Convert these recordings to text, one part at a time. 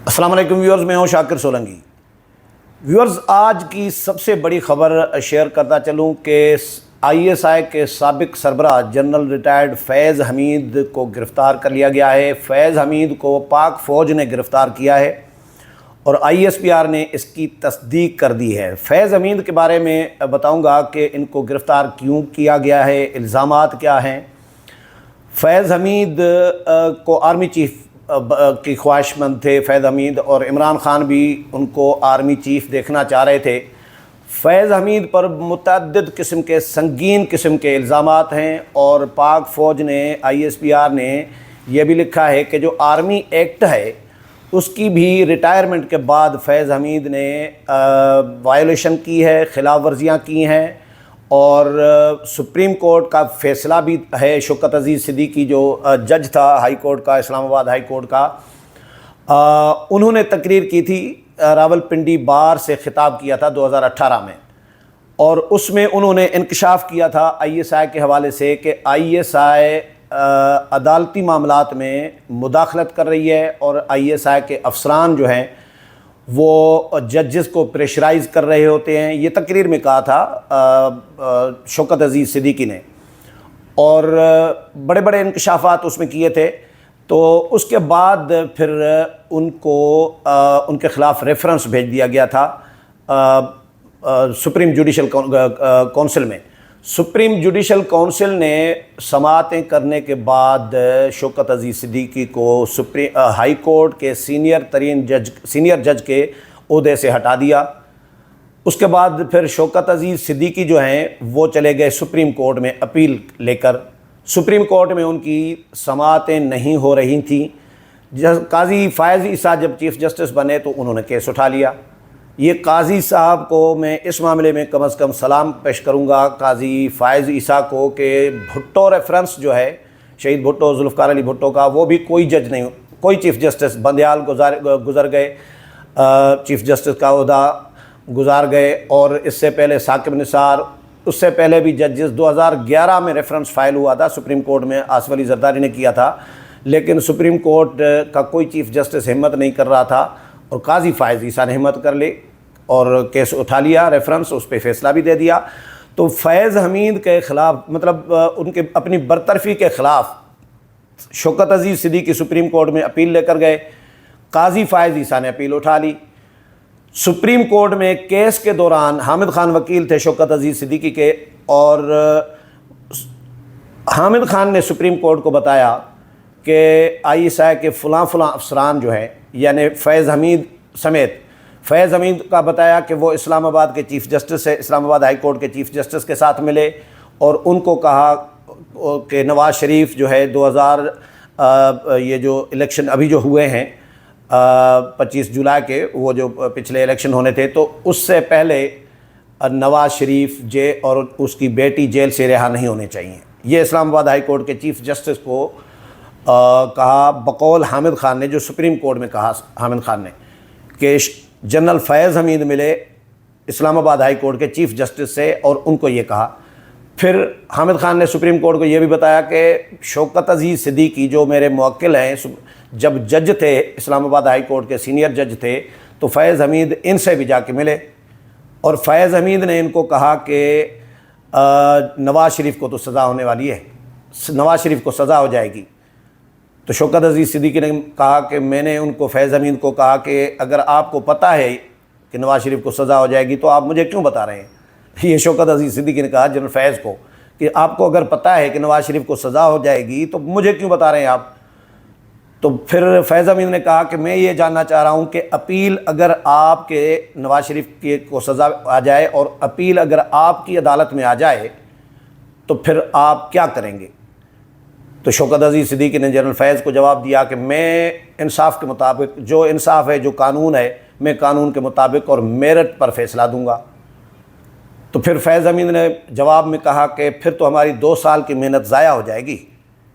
السلام علیکم ویورز، میں ہوں شاکر سولنگی۔ ویورز، آج کی سب سے بڑی خبر شیئر کرتا چلوں کہ آئی ایس آئی کے سابق سربراہ جنرل ریٹائرڈ فیض حمید کو گرفتار کر لیا گیا ہے۔ فیض حمید کو پاک فوج نے گرفتار کیا ہے اور آئی ایس پی آر نے اس کی تصدیق کر دی ہے۔ فیض حمید کے بارے میں بتاؤں گا کہ ان کو گرفتار کیوں کیا گیا ہے، الزامات کیا ہیں۔ فیض حمید کو آرمی چیف کی خواہش مند تھے فیض حمید، اور عمران خان بھی ان کو آرمی چیف دیکھنا چاہ رہے تھے۔ فیض حمید پر متعدد قسم کے سنگین قسم کے الزامات ہیں، اور پاک فوج نے آئی ایس پی آر نے یہ بھی لکھا ہے کہ جو آرمی ایکٹ ہے اس کی بھی ریٹائرمنٹ کے بعد فیض حمید نے وائلیشن کی ہے، خلاف ورزیاں کی ہیں، اور سپریم کورٹ کا فیصلہ بھی ہے۔ شوکت عزیز صدیقی جو جج تھا ہائی کورٹ کا، اسلام آباد ہائی کورٹ کا، انہوں نے تقریر کی تھی، راولپنڈی بار سے خطاب کیا تھا 2018 میں، اور اس میں انہوں نے انکشاف کیا تھا آئی ایس آئی کے حوالے سے کہ آئی ایس آئی عدالتی معاملات میں مداخلت کر رہی ہے، اور آئی ایس آئی کے افسران جو ہیں وہ ججز کو پریشرائز کر رہے ہوتے ہیں۔ یہ تقریر میں کہا تھا شوکت عزیز صدیقی نے، اور بڑے بڑے انکشافات اس میں کیے تھے۔ تو اس کے بعد پھر ان کو ان کے خلاف ریفرنس بھیج دیا گیا تھا سپریم جوڈیشل کونسل میں۔ سپریم جوڈیشل کونسل نے سماعتیں کرنے کے بعد شوکت عزیز صدیقی کو ہائی کورٹ کے سینئر جج کے عہدے سے ہٹا دیا۔ اس کے بعد پھر شوکت عزیز صدیقی جو ہیں وہ چلے گئے سپریم کورٹ میں اپیل لے کر۔ سپریم کورٹ میں ان کی سماعتیں نہیں ہو رہی تھیں۔ قاضی فائز عیسیٰ جب چیف جسٹس بنے تو انہوں نے کیس اٹھا لیا۔ یہ قاضی صاحب کو میں اس معاملے میں کم از کم سلام پیش کروں گا، قاضی فائز عیسیٰ کو، کہ بھٹو ریفرنس جو ہے شہید بھٹو، ذوالفقار علی بھٹو کا، وہ بھی کوئی جج نہیں، کوئی چیف جسٹس، بندیال گزر گئے، چیف جسٹس کا عہدہ گزار گئے، اور اس سے پہلے ثاقب نثار، اس سے پہلے بھی ججز 2011 میں ریفرنس فائل ہوا تھا سپریم کورٹ میں، آصف علی زرداری نے کیا تھا، لیکن سپریم کورٹ کا کوئی چیف جسٹس ہمت نہیں کر رہا تھا، اور قاضی فائز عیسیٰ نے ہمت کر لی اور کیس اٹھا لیا، ریفرنس اس پہ فیصلہ بھی دے دیا۔ تو فیض حمید کے خلاف، مطلب ان کے اپنی برطرفی کے خلاف شوکت عزیز صدیقی سپریم کورٹ میں اپیل لے کر گئے، قاضی فائز عیسیٰ نے اپیل اٹھا لی۔ سپریم کورٹ میں کیس کے دوران حامد خان وکیل تھے شوکت عزیز صدیقی کے، اور حامد خان نے سپریم کورٹ کو بتایا کہ آئی ایس آئی کے فلاں افسران جو ہیں، یعنی فیض حمید سمیت، فیض حمید کا بتایا کہ وہ اسلام آباد کے چیف جسٹس سے، اسلام آباد ہائی کورٹ کے چیف جسٹس کے ساتھ ملے، اور ان کو کہا کہ نواز شریف جو ہے یہ جو الیکشن ابھی جو ہوئے ہیں 25 جولائی کے، وہ جو پچھلے الیکشن ہونے تھے، تو اس سے پہلے نواز شریف اور اس کی بیٹی جیل سے رہا نہیں ہونے چاہیے۔ یہ اسلام آباد ہائی کورٹ کے چیف جسٹس کو کہا بقول حامد خان نے، جو سپریم کورٹ میں کہا حامد خان نے، کہ جنرل فیض حمید ملے اسلام آباد ہائی کورٹ کے چیف جسٹس سے اور ان کو یہ کہا۔ پھر حامد خان نے سپریم کورٹ کو یہ بھی بتایا کہ شوکت عزیز صدیقی جو میرے موکل ہیں، جب جج تھے اسلام آباد ہائی کورٹ کے سینئر جج تھے، تو فیض حمید ان سے بھی جا کے ملے، اور فیض حمید نے ان کو کہا کہ نواز شریف کو تو سزا ہونے والی ہے، نواز شریف کو سزا ہو جائے گی۔ تو شوکت عزیز صدیقی نے کہا کہ میں نے ان کو، فیض حمید کو کہا کہ اگر آپ کو پتہ ہے کہ نواز شریف کو سزا ہو جائے گی تو آپ مجھے کیوں بتا رہے ہیں؟ یہ شوکت عزیز صدیقی نے کہا جنرل فیض کو کہ آپ کو اگر پتہ ہے کہ نواز شریف کو سزا ہو جائے گی تو مجھے کیوں بتا رہے ہیں آپ؟ تو پھر فیض حمید نے کہا کہ میں یہ جاننا چاہ رہا ہوں کہ اپیل اگر آپ کے نواز شریف کو سزا آ جائے، اور اپیل اگر آپ کی عدالت میں آ جائے تو پھر آپ کیا کریں گے؟ تو شوکت عزیز صدیقی نے جنرل فیض کو جواب دیا کہ میں انصاف کے مطابق، جو انصاف ہے، جو قانون ہے، میں قانون کے مطابق اور میرٹ پر فیصلہ دوں گا۔ تو پھر فیض حمید نے جواب میں کہا کہ پھر تو ہماری 2 سال کی محنت ضائع ہو جائے گی۔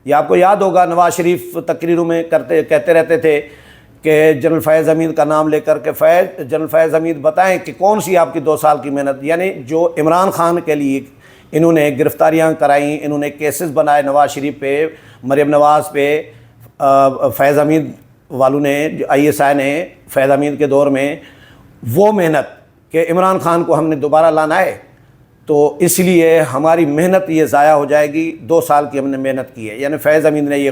یہ آپ کو یاد ہوگا، نواز شریف تقریروں میں کہتے رہتے تھے کہ جنرل فیض حمید کا نام لے کر کہ جنرل فیض حمید بتائیں کہ کون سی آپ کی 2 سال کی محنت، یعنی جو عمران خان کے لیے انہوں نے گرفتاریاں کرائیں، انہوں نے کیسز بنائے نواز شریف پہ، مریم نواز پہ، فیض حمید والوں نے ISI نے فیض حمید کے دور میں وہ محنت کہ عمران خان کو ہم نے دوبارہ لانا ہے، تو اس لیے ہماری محنت یہ ضائع ہو جائے گی، 2 سال کی ہم نے محنت کی ہے، یعنی فیض حمید نے یہ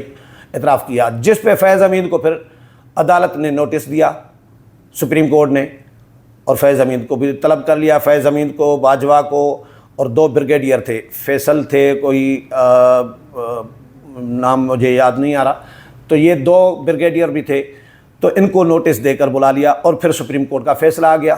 اعتراف کیا، جس پہ فیض حمید کو پھر عدالت نے نوٹس دیا، سپریم کورٹ نے، اور فیض حمید کو بھی طلب کر لیا۔ فیض حمید کو، باجوہ کو، اور 2 بریگیڈیئر تھے، فیصل تھے کوئی نام مجھے یاد نہیں آ رہا، تو یہ 2 بریگیڈیئر بھی تھے، تو ان کو نوٹس دے کر بلا لیا، اور پھر سپریم کورٹ کا فیصلہ آ گیا،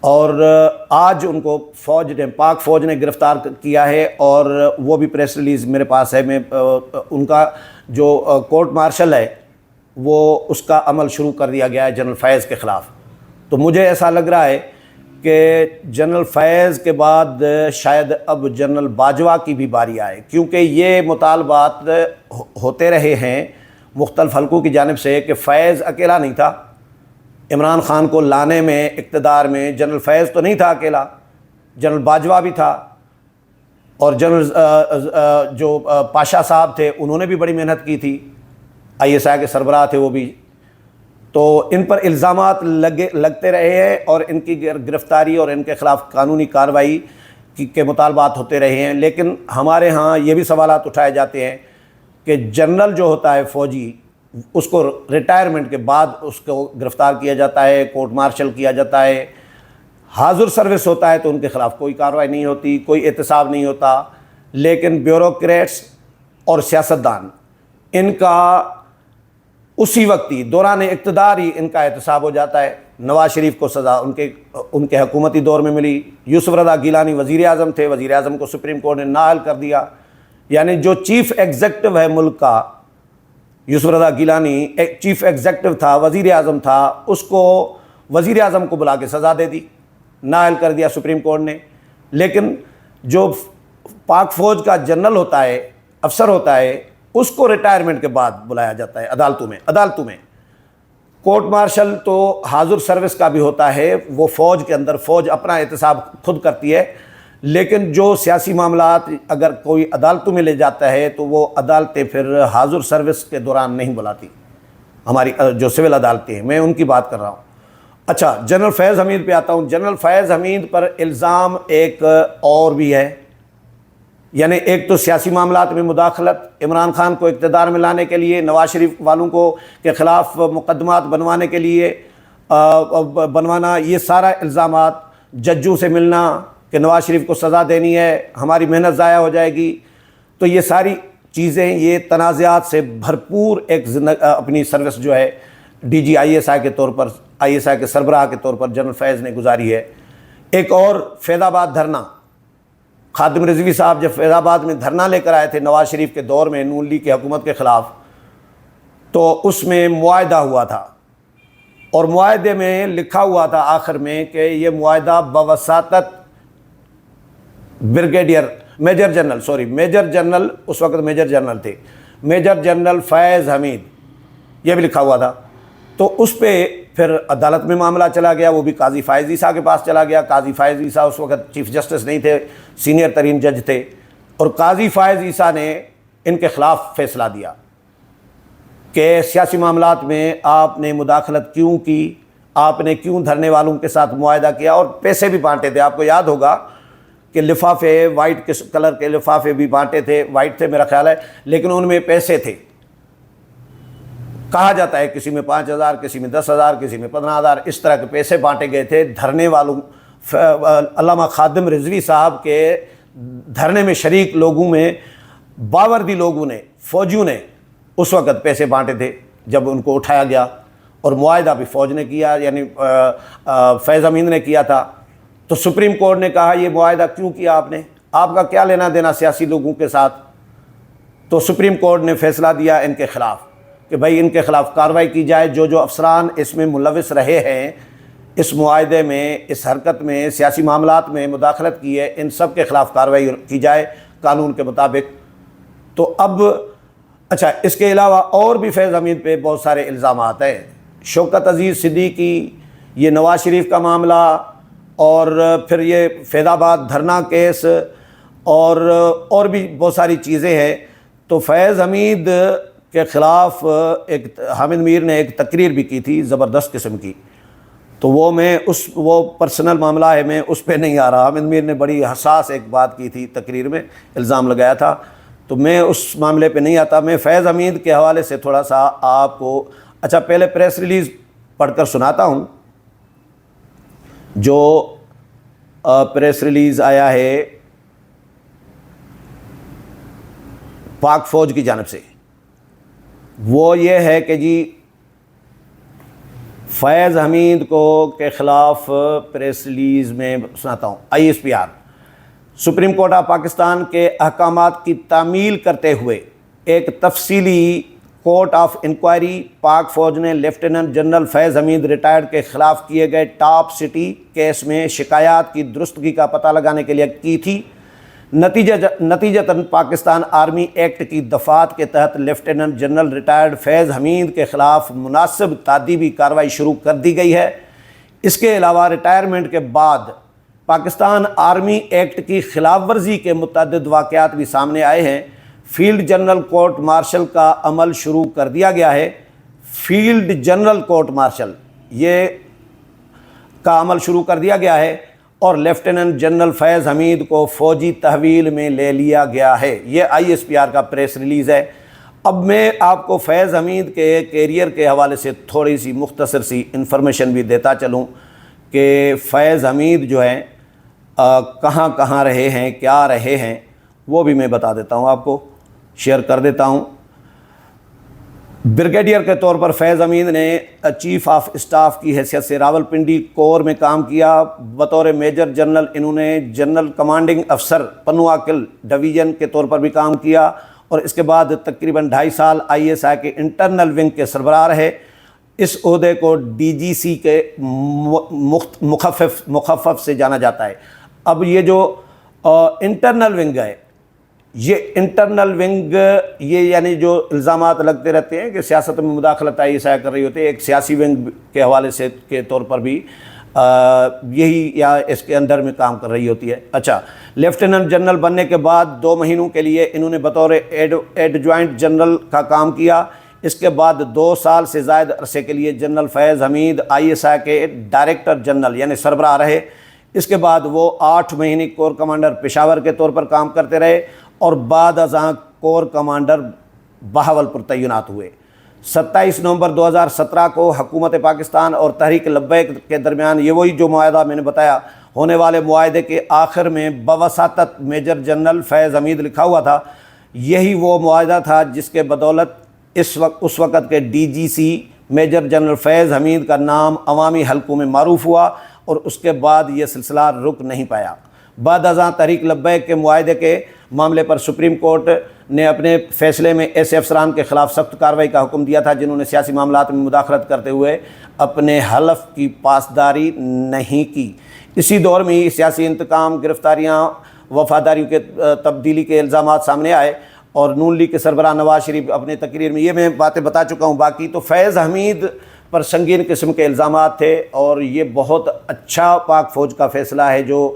اور آج ان کو فوج نے، پاک فوج نے گرفتار کیا ہے، اور وہ بھی پریس ریلیز میرے پاس ہے، میں ان کا جو کورٹ مارشل ہے وہ اس کا عمل شروع کر دیا گیا ہے جنرل فیض کے خلاف۔ تو مجھے ایسا لگ رہا ہے کہ جنرل فیض کے بعد شاید اب جنرل باجوہ کی بھی باری آئے، کیونکہ یہ مطالبات ہوتے رہے ہیں مختلف حلقوں کی جانب سے کہ فیض اکیلا نہیں تھا عمران خان کو لانے میں، اقتدار میں جنرل فیض تو نہیں تھا اکیلا، جنرل باجوہ بھی تھا، اور جنرل جو پاشا صاحب تھے انہوں نے بھی بڑی محنت کی تھی، ISI کے سربراہ تھے وہ بھی، تو ان پر الزامات لگتے رہے ہیں، اور ان کی گرفتاری اور ان کے خلاف قانونی کارروائی کے مطالبات ہوتے رہے ہیں۔ لیکن ہمارے ہاں یہ بھی سوالات اٹھائے جاتے ہیں کہ جنرل جو ہوتا ہے فوجی، اس کو ریٹائرمنٹ کے بعد اس کو گرفتار کیا جاتا ہے، کورٹ مارشل کیا جاتا ہے، حاضر سروس ہوتا ہے تو ان کے خلاف کوئی کارروائی نہیں ہوتی، کوئی احتساب نہیں ہوتا، لیکن بیوروکریٹس اور سیاستدان ان کا اسی وقت ہی دوران اقتدار ہی ان کا احتساب ہو جاتا ہے۔ نواز شریف کو سزا ان کے حکومتی دور میں ملی، یوسف رضا گیلانی وزیر اعظم تھے، وزیر اعظم کو سپریم کورٹ نے نااہل کر دیا، یعنی جو چیف ایگزیکٹو ہے ملک کا، یوسف رضا گیلانی ایک چیف ایگزیکٹو تھا، وزیر اعظم تھا، اس کو وزیر اعظم کو بلا کے سزا دے دی، نااہل کر دیا سپریم کورٹ نے۔ لیکن جو پاک فوج کا جنرل ہوتا ہے، افسر ہوتا ہے، اس کو ریٹائرمنٹ کے بعد بلایا جاتا ہے عدالتوں میں۔ کورٹ مارشل تو حاضر سروس کا بھی ہوتا ہے، وہ فوج کے اندر فوج اپنا احتساب خود کرتی ہے، لیکن جو سیاسی معاملات اگر کوئی عدالتوں میں لے جاتا ہے تو وہ عدالتیں پھر حاضر سروس کے دوران نہیں بلاتی، ہماری جو سول عدالتیں ہیں، میں ان کی بات کر رہا ہوں۔ اچھا، جنرل فیض حمید پہ آتا ہوں۔ جنرل فیض حمید پر الزام ایک اور بھی ہے، یعنی ایک تو سیاسی معاملات میں مداخلت، عمران خان کو اقتدار میں لانے کے لیے، نواز شریف والوں کو کے خلاف مقدمات بنوانے کے لیے بنوانا، یہ سارا الزامات، ججوں سے ملنا کہ نواز شریف کو سزا دینی ہے، ہماری محنت ضائع ہو جائے گی، تو یہ ساری چیزیں، یہ تنازعات سے بھرپور ایک اپنی سروس جو ہے DG ISI کے طور پر، ISI کے سربراہ کے طور پر جنرل فیض نے گزاری ہے۔ ایک اور فیض آباد دھرنا، خادم رضوی صاحب جب فیض آباد میں دھرنا لے کر آئے تھے نواز شریف کے دور میں نون لیگ کی حکومت کے خلاف، تو اس میں معاہدہ ہوا تھا، اور معاہدے میں لکھا ہوا تھا آخر میں کہ یہ معاہدہ بوساطت میجر جنرل اس وقت میجر جنرل تھے، میجر جنرل فیض حمید، یہ بھی لکھا ہوا تھا۔ تو اس پہ پھر عدالت میں معاملہ چلا گیا، وہ بھی قاضی فائز عیسیٰ کے پاس چلا گیا۔ قاضی فائز عیسیٰ اس وقت چیف جسٹس نہیں تھے، سینئر ترین جج تھے، اور قاضی فائز عیسیٰ نے ان کے خلاف فیصلہ دیا کہ سیاسی معاملات میں آپ نے مداخلت کیوں کی، آپ نے کیوں دھرنے والوں کے ساتھ معاہدہ کیا، اور پیسے بھی بانٹے تھے۔ آپ کو یاد ہوگا کہ لفافے، وائٹ کلر کے لفافے بھی بانٹے تھے، وائٹ تھے میرا خیال ہے، لیکن ان میں پیسے تھے۔ کہا جاتا ہے کسی میں 5,000، کسی میں 10,000، کسی میں 15,000، اس طرح کے پیسے بانٹے گئے تھے دھرنے والوں، علامہ خادم رضوی صاحب کے دھرنے میں شریک لوگوں میں، باوردی لوگوں نے، فوجیوں نے اس وقت پیسے بانٹے تھے جب ان کو اٹھایا گیا، اور معاہدہ بھی فوج نے کیا، یعنی فیض حمید نے کیا تھا۔ تو سپریم کورٹ نے کہا یہ معاہدہ کیوں کیا آپ نے، آپ کا کیا لینا دینا سیاسی لوگوں کے ساتھ؟ تو سپریم کورٹ نے فیصلہ دیا ان کے خلاف کہ بھائی ان کے خلاف کارروائی کی جائے، جو افسران اس میں ملوث رہے ہیں، اس معاہدے میں، اس حرکت میں، سیاسی معاملات میں مداخلت کی ہے، ان سب کے خلاف کارروائی کی جائے قانون کے مطابق۔ تو اب اچھا، اس کے علاوہ اور بھی فیض حمید پہ بہت سارے الزامات ہیں، شوکت عزیز صدیقی، یہ نواز شریف کا معاملہ، اور پھر یہ فیض آباد دھرنا کیس، اور بھی بہت ساری چیزیں ہیں۔ تو فیض حمید کے خلاف ایک حامد میر نے ایک تقریر بھی کی تھی زبردست قسم کی، تو وہ پرسنل معاملہ ہے، میں اس پہ نہیں آ رہا۔ حامد میر نے بڑی حساس ایک بات کی تھی تقریر میں، الزام لگایا تھا، تو میں اس معاملے پہ نہیں آتا۔ میں فیض حمید کے حوالے سے تھوڑا سا آپ کو پہلے پریس ریلیز پڑھ کر سناتا ہوں، جو پریس ریلیز آیا ہے پاک فوج کی جانب سے۔ وہ یہ ہے کہ جی فیض حمید کے خلاف پریس ریلیز میں سناتا ہوں۔ ISPR supreme court of Pakistan کے احکامات کی تعمیل کرتے ہوئے ایک تفصیلی کورٹ آف انکوائری پاک فوج نے لیفٹیننٹ جنرل فیض حمید ریٹائرڈ کے خلاف کیے گئے ٹاپ سٹی کیس میں شکایات کی درستگی کا پتہ لگانے کے لیے کی تھی۔ نتیجتاً پاکستان آرمی ایکٹ کی دفعات کے تحت لیفٹیننٹ جنرل ریٹائرڈ فیض حمید کے خلاف مناسب تعدیبی کارروائی شروع کر دی گئی ہے۔ اس کے علاوہ ریٹائرمنٹ کے بعد پاکستان آرمی ایکٹ کی خلاف ورزی کے متعدد واقعات بھی سامنے آئے ہیں۔ فیلڈ جنرل کورٹ مارشل کا عمل شروع کر دیا گیا ہے۔ فیلڈ جنرل کورٹ مارشل کا عمل شروع کر دیا گیا ہے اور لیفٹیننٹ جنرل فیض حمید کو فوجی تحویل میں لے لیا گیا ہے۔ یہ ISPR کا پریس ریلیز ہے۔ اب میں آپ کو فیض حمید کے کیریئر کے حوالے سے تھوڑی سی مختصر سی انفارمیشن بھی دیتا چلوں کہ فیض حمید جو ہیں کہاں کہاں رہے ہیں، کیا رہے ہیں، وہ بھی میں بتا دیتا ہوں، آپ کو شیئر کر دیتا ہوں۔ بریگیڈیئر کے طور پر فیض حمید نے چیف آف اسٹاف کی حیثیت سے راولپنڈی کور میں کام کیا۔ بطور میجر جنرل انہوں نے جنرل کمانڈنگ افسر پنواکل ڈویژن کے طور پر بھی کام کیا اور اس کے بعد تقریباً 2.5 سال ISI کے انٹرنل ونگ کے سربراہ رہے۔ اس عہدے کو DGC کے مخفف سے جانا جاتا ہے۔ اب یہ جو انٹرنل ونگ ہے، یہ انٹرنل ونگ یہ یعنی جو الزامات لگتے رہتے ہیں کہ سیاست میں مداخلت ISI کر رہی ہوتی ہے، ایک سیاسی ونگ کے حوالے سے کے طور پر بھی یہی یا اس کے اندر میں کام کر رہی ہوتی ہے۔ اچھا، لیفٹیننٹ جنرل بننے کے بعد 2 مہینوں کے لیے انہوں نے بطور ایڈجوائنٹ جنرل کا کام کیا۔ اس کے بعد 2 سال سے زائد عرصے کے لیے جنرل فیض حمید ISI کے ڈائریکٹر جنرل یعنی سربراہ رہے۔ اس کے بعد وہ 8 مہینے کور کمانڈر پشاور کے طور پر کام کرتے رہے اور بعد ازاں کور کمانڈر بہاولپور تعینات ہوئے۔ 27 نومبر 2017 کو حکومت پاکستان اور تحریک لبیک کے درمیان یہ وہی جو معاہدہ میں نے بتایا، ہونے والے معاہدے کے آخر میں بواسطت میجر جنرل فیض حمید لکھا ہوا تھا۔ یہی وہ معاہدہ تھا جس کے بدولت اس وقت کے DGC میجر جنرل فیض حمید کا نام عوامی حلقوں میں معروف ہوا اور اس کے بعد یہ سلسلہ رک نہیں پایا۔ بعد ازاں تحریک لبیک کے معاہدے کے معاملے پر سپریم کورٹ نے اپنے فیصلے میں ایسے افسران کے خلاف سخت کارروائی کا حکم دیا تھا جنہوں نے سیاسی معاملات میں مداخلت کرتے ہوئے اپنے حلف کی پاسداری نہیں کی۔ اسی دور میں ہی سیاسی انتقام، گرفتاریاں، وفاداریوں کے تبدیلی کے الزامات سامنے آئے اور نون لیگ کے سربراہ نواز شریف اپنے تقریر میں یہ میں باتیں بتا چکا ہوں۔ باقی تو فیض حمید پر سنگین قسم کے الزامات تھے اور یہ بہت اچھا پاک فوج کا فیصلہ ہے جو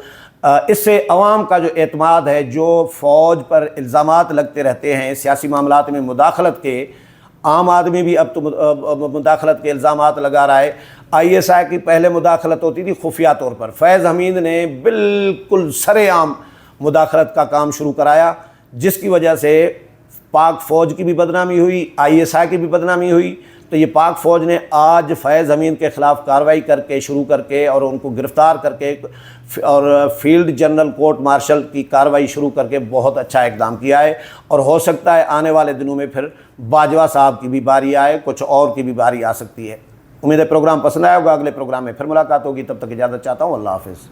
اس سے عوام کا جو اعتماد ہے، جو فوج پر الزامات لگتے رہتے ہیں سیاسی معاملات میں مداخلت کے، عام آدمی بھی اب تو مداخلت کے الزامات لگا رہا ہے۔ ISI کی پہلے مداخلت ہوتی تھی خفیہ طور پر، فیض حمید نے بالکل سر عام مداخلت کا کام شروع کرایا، جس کی وجہ سے پاک فوج کی بھی بدنامی ہوئی، ISI کی بھی بدنامی ہوئی۔ تو یہ پاک فوج نے آج فیض حمید کے خلاف کارروائی شروع کر کے اور ان کو گرفتار کر کے اور فیلڈ جنرل کورٹ مارشل کی کارروائی شروع کر کے بہت اچھا اقدام کیا ہے، اور ہو سکتا ہے آنے والے دنوں میں پھر باجوہ صاحب کی بھی باری آئے، کچھ اور کی بھی باری آ سکتی ہے۔ امید ہے پروگرام پسند آیا ہوگا، اگلے پروگرام میں پھر ملاقات ہوگی، تب تک اجازت چاہتا ہوں، اللہ حافظ۔